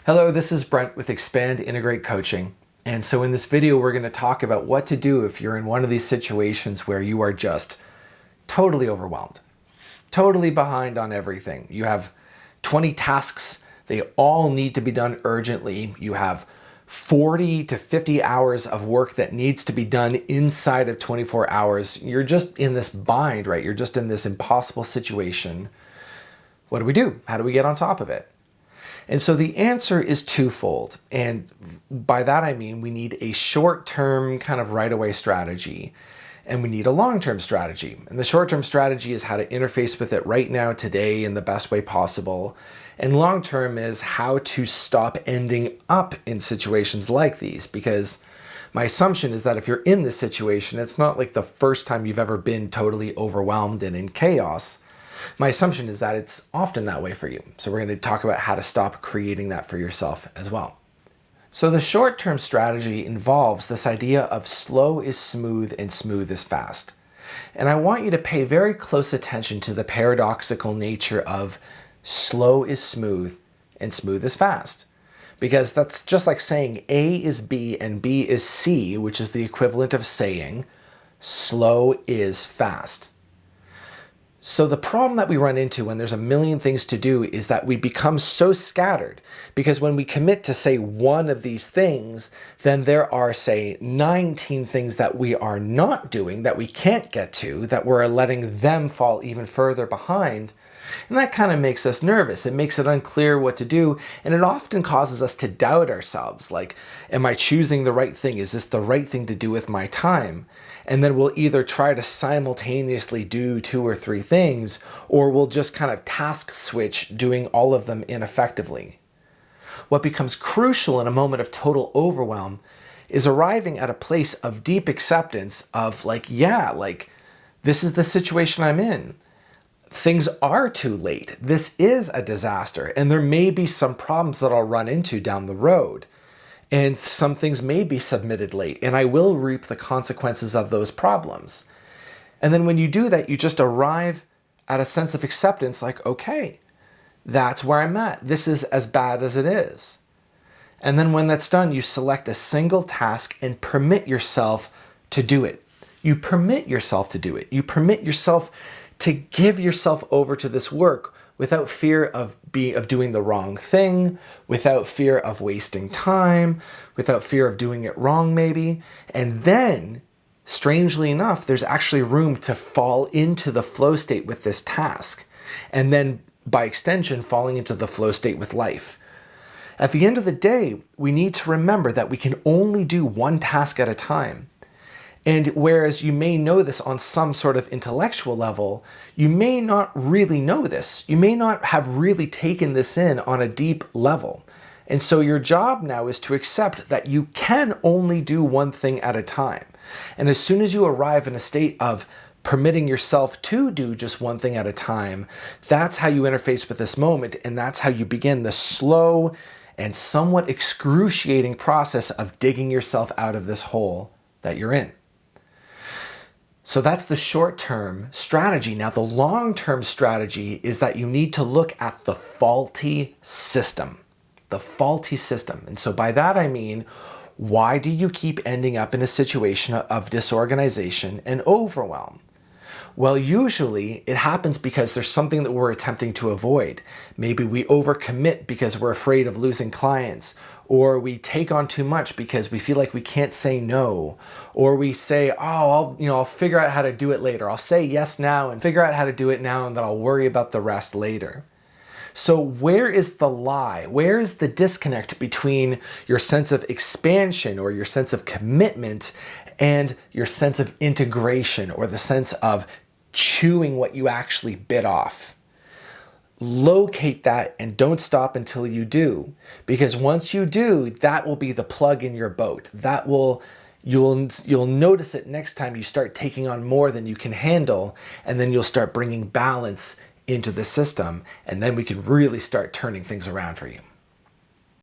Hello, this is Brent with Expand Integrate Coaching. And so in this video, we're going to talk about what to do if you're in one of these situations where you are just totally overwhelmed, totally behind on everything. You have 20 tasks. They all need to be done urgently. You have 40 to 50 hours of work that needs to be done inside of 24 hours. You're just in this bind, right? You're just in this impossible situation. What do we do? How do we get on top of it? And so the answer is twofold. And by that, I mean, we need a short-term kind of right-away strategy, and we need a long-term strategy. And the short-term strategy is how to interface with it right now, today, in the best way possible. And long-term is how to stop ending up in situations like these, because my assumption is that if you're in this situation, it's not like the first time you've ever been totally overwhelmed and in chaos. My assumption is that it's often that way for you. So we're going to talk about how to stop creating that for yourself as well. So the short-term strategy involves this idea of slow is smooth and smooth is fast. And I want you to pay very close attention to the paradoxical nature of slow is smooth and smooth is fast. Because that's just like saying A is B and B is C, which is the equivalent of saying slow is fast. So the problem that we run into when there's a million things to do is that we become so scattered, because when we commit to say one of these things, then there are, say, 19 things that we are not doing, that we can't get to, that we're letting them fall even further behind. And that kind of makes us nervous. It makes it unclear what to do. And it often causes us to doubt ourselves. Like, am I choosing the right thing? Is this the right thing to do with my time? And then we'll either try to simultaneously do 2 or 3 things, or we'll just kind of task switch doing all of them ineffectively. What becomes crucial in a moment of total overwhelm is arriving at a place of deep acceptance of this is the situation I'm in. Things are too late. This is a disaster, and there may be some problems that I'll run into down the road. And some things may be submitted late, and I will reap the consequences of those problems. And then when you do that, you just arrive at a sense of acceptance, like, okay, that's where I'm at. This is as bad as it is. And then when that's done, you select a single task and permit yourself to do it. You permit yourself to do it. You permit yourself to give yourself over to this work without fear of doing the wrong thing, without fear of wasting time, without fear of doing it wrong maybe. And then, strangely enough, there's actually room to fall into the flow state with this task. And then, by extension, falling into the flow state with life. At the end of the day, we need to remember that we can only do one task at a time. And whereas you may know this on some sort of intellectual level, you may not really know this. You may not have really taken this in on a deep level. And so your job now is to accept that you can only do one thing at a time. And as soon as you arrive in a state of permitting yourself to do just one thing at a time, that's how you interface with this moment, and that's how you begin the slow and somewhat excruciating process of digging yourself out of this hole that you're in. So that's the short-term strategy. Now, the long-term strategy is that you need to look at the faulty system. The faulty system. And so by that I mean, why do you keep ending up in a situation of disorganization and overwhelm? Well, usually it happens because there's something that we're attempting to avoid. Maybe we overcommit because we're afraid of losing clients, or we take on too much because we feel like we can't say no, or we say, I'll figure out how to do it later. I'll say yes now and figure out how to do it now, and then I'll worry about the rest later. So where is the lie? Where is the disconnect between your sense of expansion or your sense of commitment and your sense of integration, or the sense of chewing what you actually bit off? Locate that and don't stop until you do, because once you do, that will be the plug in your boat. You'll notice it next time you start taking on more than you can handle, and then you'll start bringing balance into the system, and then we can really start turning things around for you.